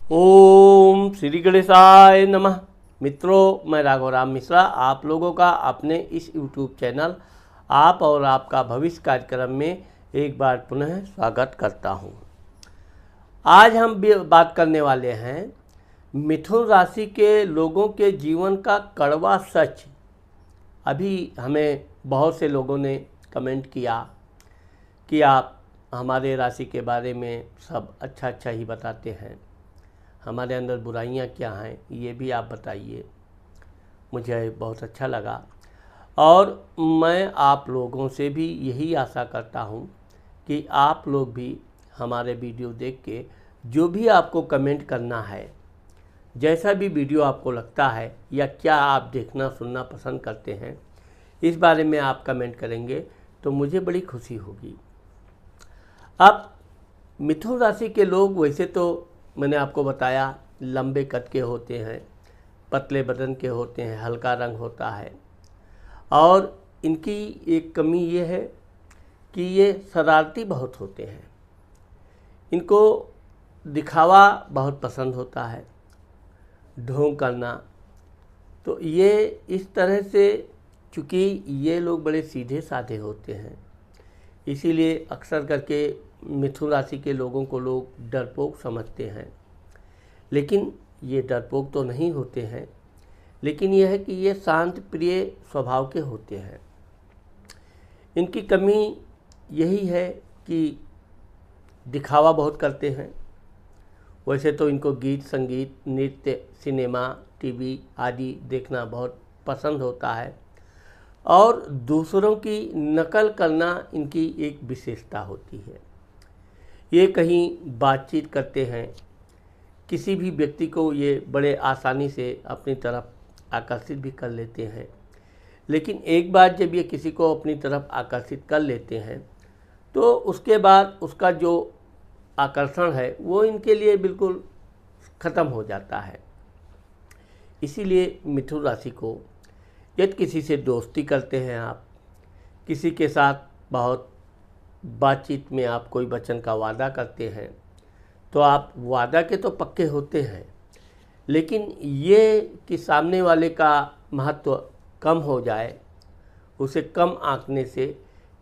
ओम श्री गणेशाय नमः। मित्रों, मैं राघवराम मिश्रा आप लोगों का अपने इस YouTube चैनल आप और आपका भविष्य कार्यक्रम में एक बार पुनः स्वागत करता हूं। आज हम बात करने वाले हैं मिथुन राशि के लोगों के जीवन का कड़वा सच। अभी हमें बहुत से लोगों ने कमेंट किया कि आप हमारे राशि के बारे में सब अच्छा ही बताते हैं, हमारे अंदर बुराइयां क्या हैं ये भी आप बताइए। मुझे बहुत अच्छा लगा और मैं आप लोगों से भी यही आशा करता हूं कि आप लोग भी हमारे वीडियो देख के जो भी आपको कमेंट करना है, जैसा भी वीडियो आपको लगता है या क्या आप देखना सुनना पसंद करते हैं, इस बारे में आप कमेंट करेंगे तो मुझे बड़ी खुशी होगी। अब मिथुन राशि के लोग वैसे तो मैंने आपको बताया लंबे कद के होते हैं, पतले बदन के होते हैं, हल्का रंग होता है और इनकी एक कमी ये है कि ये शरारती बहुत होते हैं। इनको दिखावा बहुत पसंद होता है, ढोंग करना। तो ये इस तरह से, चूँकि ये लोग बड़े सीधे साधे होते हैं, इसीलिए अक्सर करके मिथुन राशि के लोगों को लोग डरपोक समझते हैं। लेकिन ये डरपोक तो नहीं होते हैं, लेकिन यह है कि ये शांत प्रिय स्वभाव के होते हैं। इनकी कमी यही है कि दिखावा बहुत करते हैं। वैसे तो इनको गीत संगीत नृत्य सिनेमा टीवी आदि देखना बहुत पसंद होता है और दूसरों की नकल करना इनकी एक विशेषता होती है। ये कहीं बातचीत करते हैं, किसी भी व्यक्ति को ये बड़े आसानी से अपनी तरफ आकर्षित भी कर लेते हैं। लेकिन एक बार जब ये किसी को अपनी तरफ आकर्षित कर लेते हैं तो उसके बाद उसका जो आकर्षण है वो इनके लिए बिल्कुल ख़त्म हो जाता है। इसीलिए मिथुन राशि को यदि किसी से दोस्ती करते हैं, आप किसी के साथ बहुत बातचीत में आप कोई वचन का वादा करते हैं, तो आप वादा के तो पक्के होते हैं, लेकिन ये कि सामने वाले का महत्व कम हो जाए, उसे कम आंकने से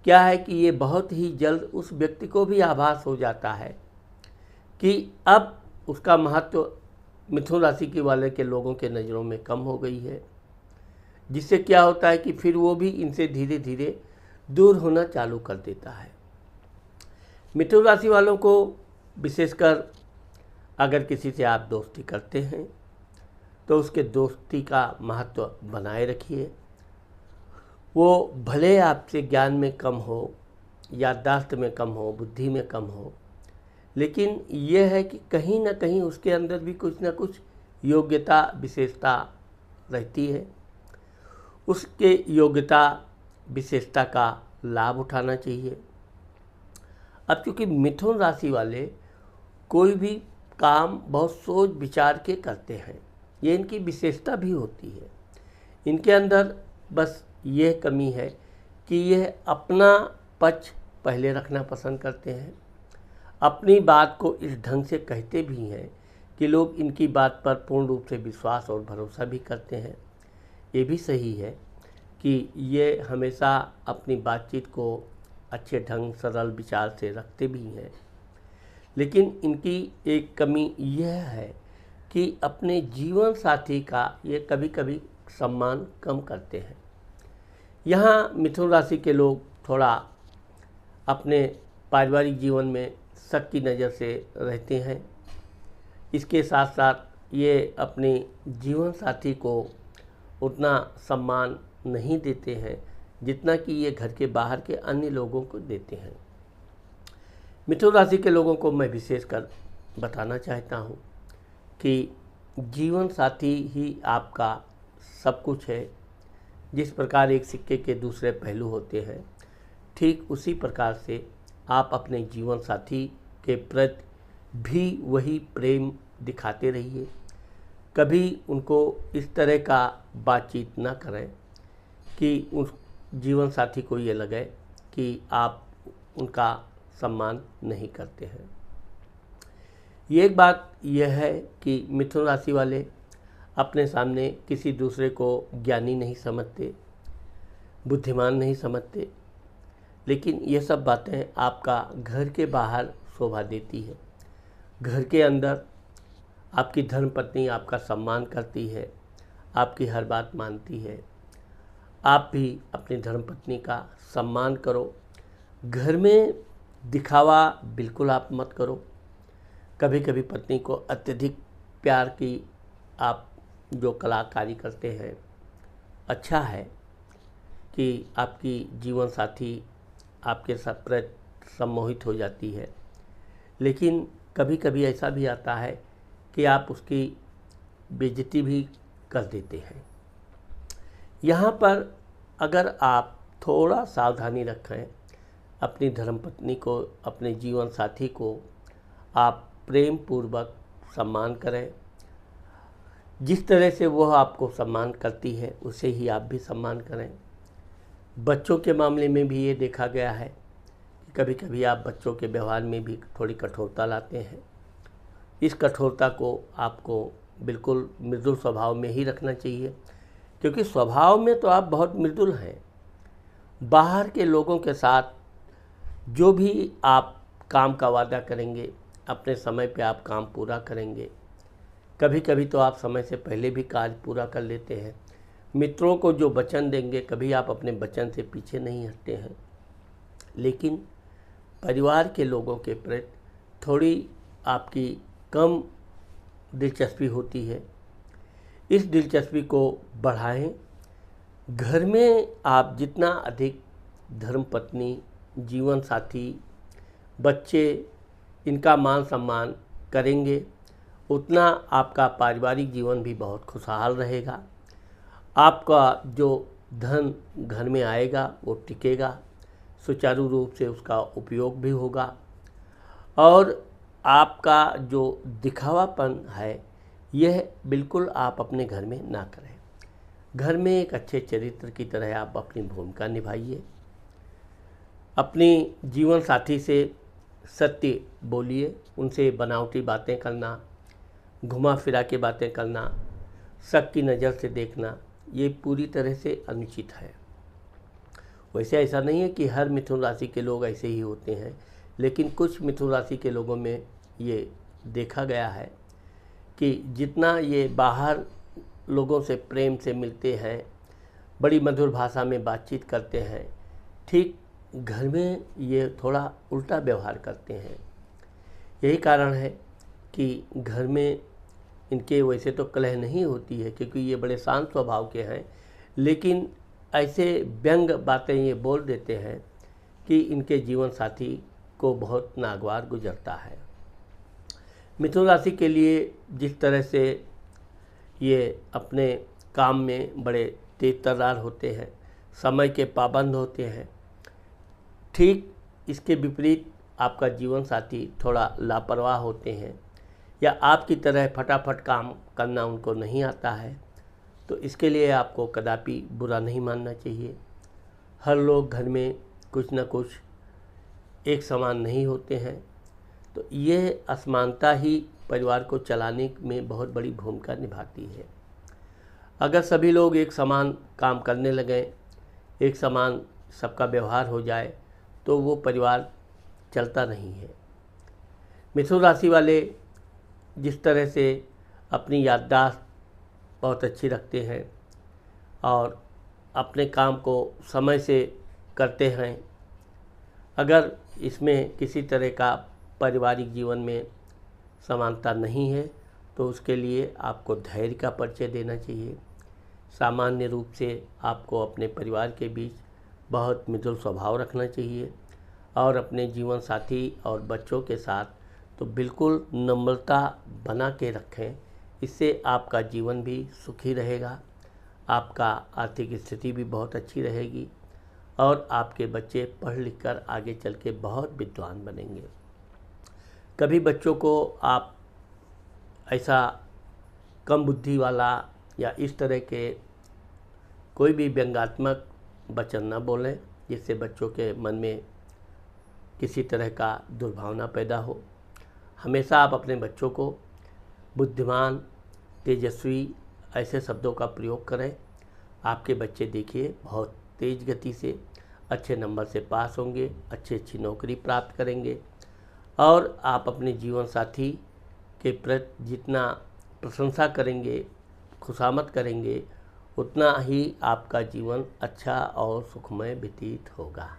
क्या है कि ये बहुत ही जल्द उस व्यक्ति को भी आभास हो जाता है कि अब उसका महत्व मिथुन राशि के वाले के लोगों के नज़रों में कम हो गई है। जिससे क्या होता है कि फिर वो भी इनसे धीरे धीरे दूर होना चालू कर देता है। मिथुन राशि वालों को विशेषकर अगर किसी से आप दोस्ती करते हैं तो उसके दोस्ती का महत्व बनाए रखिए। वो भले आपसे ज्ञान में कम हो, याददाश्त में कम हो, बुद्धि में कम हो, लेकिन यह है कि कहीं ना कहीं उसके अंदर भी कुछ ना कुछ योग्यता विशेषता रहती है। उसके योग्यता विशेषता का लाभ उठाना चाहिए। अब चूँकि मिथुन राशि वाले कोई भी काम बहुत सोच विचार के करते हैं, ये इनकी विशेषता भी होती है। इनके अंदर बस यह कमी है कि यह अपना पक्ष पहले रखना पसंद करते हैं। अपनी बात को इस ढंग से कहते भी हैं कि लोग इनकी बात पर पूर्ण रूप से विश्वास और भरोसा भी करते हैं। ये भी सही है कि ये हमेशा अपनी बातचीत को अच्छे ढंग सरल विचार से रखते भी हैं। लेकिन इनकी एक कमी यह है कि अपने जीवन साथी का ये कभी कभी सम्मान कम करते हैं। यहाँ मिथुन राशि के लोग थोड़ा अपने पारिवारिक जीवन में शक की नज़र से रहते हैं। इसके साथ साथ ये अपने जीवन साथी को उतना सम्मान नहीं देते हैं जितना कि ये घर के बाहर के अन्य लोगों को देते हैं। मिथुन राशि के लोगों को मैं विशेषकर बताना चाहता हूँ कि जीवन साथी ही आपका सब कुछ है। जिस प्रकार एक सिक्के के दूसरे पहलू होते हैं, ठीक उसी प्रकार से आप अपने जीवन साथी के प्रति भी वही प्रेम दिखाते रहिए। कभी उनको इस तरह का बातचीत ना करें कि उस जीवन साथी को ये लगे कि आप उनका सम्मान नहीं करते हैं। ये एक बात यह है कि मिथुन राशि वाले अपने सामने किसी दूसरे को ज्ञानी नहीं समझते, बुद्धिमान नहीं समझते, लेकिन ये सब बातें आपका घर के बाहर शोभा देती है। घर के अंदर आपकी धर्मपत्नी आपका सम्मान करती है, आपकी हर बात मानती है। आप भी अपनी धर्मपत्नी का सम्मान करो। घर में दिखावा बिल्कुल आप मत करो। कभी कभी पत्नी को अत्यधिक प्यार की आप जो कलाकारी करते हैं, अच्छा है कि आपकी जीवन साथी आपके साथ प्रति सम्मोहित हो जाती है, लेकिन कभी कभी ऐसा भी आता है कि आप उसकी बेइज्जती भी कर देते हैं। यहाँ पर अगर आप थोड़ा सावधानी रखें, अपनी धर्मपत्नी को, अपने जीवन साथी को आप प्रेम पूर्वक सम्मान करें। जिस तरह से वह आपको सम्मान करती है उसे ही आप भी सम्मान करें। बच्चों के मामले में भी ये देखा गया है कि कभी कभी आप बच्चों के व्यवहार में भी थोड़ी कठोरता लाते हैं। इस कठोरता को आपको बिल्कुल मृदुल स्वभाव में ही रखना चाहिए, क्योंकि स्वभाव में तो आप बहुत मृदुल हैं। बाहर के लोगों के साथ जो भी आप काम का वादा करेंगे, अपने समय पे आप काम पूरा करेंगे। कभी कभी तो आप समय से पहले भी कार्य पूरा कर लेते हैं। मित्रों को जो वचन देंगे, कभी आप अपने वचन से पीछे नहीं हटते हैं। लेकिन परिवार के लोगों के प्रति थोड़ी आपकी कम दिलचस्पी होती है। इस दिलचस्पी को बढ़ाएं। घर में आप जितना अधिक धर्मपत्नी, जीवन साथी, बच्चे, इनका मान सम्मान करेंगे, उतना आपका पारिवारिक जीवन भी बहुत खुशहाल रहेगा। आपका जो धन घर में आएगा वो टिकेगा, सुचारू रूप से उसका उपयोग भी होगा। और आपका जो दिखावापन है, यह बिल्कुल आप अपने घर में ना करें। घर में एक अच्छे चरित्र की तरह आप अपनी भूमिका निभाइए। अपनी जीवन साथी से सत्य बोलिए। उनसे बनावटी बातें करना, घुमा फिरा के बातें करना, शक की नज़र से देखना, ये पूरी तरह से अनुचित है। वैसे ऐसा नहीं है कि हर मिथुन राशि के लोग ऐसे ही होते हैं, लेकिन कुछ मिथुन राशि के लोगों में ये देखा गया है कि जितना ये बाहर लोगों से प्रेम से मिलते हैं, बड़ी मधुर भाषा में बातचीत करते हैं, ठीक घर में ये थोड़ा उल्टा व्यवहार करते हैं। यही कारण है कि घर में इनके वैसे तो कलह नहीं होती है, क्योंकि ये बड़े शांत स्वभाव के हैं, लेकिन ऐसे व्यंग बातें ये बोल देते हैं कि इनके जीवन साथी को बहुत नागवार गुजरता है। मिथुन राशि के लिए जिस तरह से ये अपने काम में बड़े तेज तर्रार होते हैं, समय के पाबंद होते हैं, ठीक इसके विपरीत आपका जीवन साथी थोड़ा लापरवाह होते हैं, या आपकी तरह फटाफट काम करना उनको नहीं आता है। तो इसके लिए आपको कदापि बुरा नहीं मानना चाहिए। हर लोग घर में कुछ न कुछ एक समान नहीं होते हैं, तो यह असमानता ही परिवार को चलाने में बहुत बड़ी भूमिका निभाती है। अगर सभी लोग एक समान काम करने लगें, एक समान सबका व्यवहार हो जाए, तो वो परिवार चलता नहीं है। मिथुन राशि वाले जिस तरह से अपनी याददाश्त बहुत अच्छी रखते हैं और अपने काम को समय से करते हैं, अगर इसमें किसी तरह का पारिवारिक जीवन में समानता नहीं है, तो उसके लिए आपको धैर्य का परिचय देना चाहिए। सामान्य रूप से आपको अपने परिवार के बीच बहुत मृदुल स्वभाव रखना चाहिए, और अपने जीवन साथी और बच्चों के साथ तो बिल्कुल नम्रता बना के रखें। इससे आपका जीवन भी सुखी रहेगा, आपका आर्थिक स्थिति भी बहुत अच्छी रहेगी, और आपके बच्चे पढ़ लिख कर आगे चल के बहुत विद्वान बनेंगे। कभी बच्चों को आप ऐसा कम बुद्धि वाला या इस तरह के कोई भी व्यंग्यात्मक वचन न बोलें, जिससे बच्चों के मन में किसी तरह का दुर्भावना पैदा हो। हमेशा आप अपने बच्चों को बुद्धिमान, तेजस्वी ऐसे शब्दों का प्रयोग करें। आपके बच्चे देखिए बहुत तेज़ गति से अच्छे नंबर से पास होंगे, अच्छी नौकरी प्राप्त करेंगे और आप अपने जीवन साथी के प्रति जितना प्रशंसा करेंगे, खुशामद करेंगे, उतना ही आपका जीवन अच्छा और सुखमय व्यतीत होगा।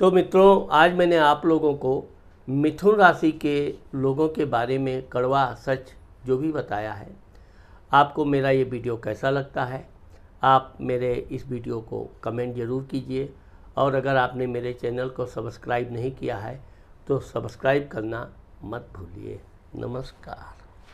तो मित्रों, आज मैंने आप लोगों को मिथुन राशि के लोगों के बारे में कड़वा सच जो भी बताया है, आपको मेरा ये वीडियो कैसा लगता है, आप मेरे इस वीडियो को कमेंट ज़रूर कीजिए और अगर आपने मेरे चैनल को सब्सक्राइब नहीं किया है तो सब्सक्राइब करना मत भूलिए। नमस्कार।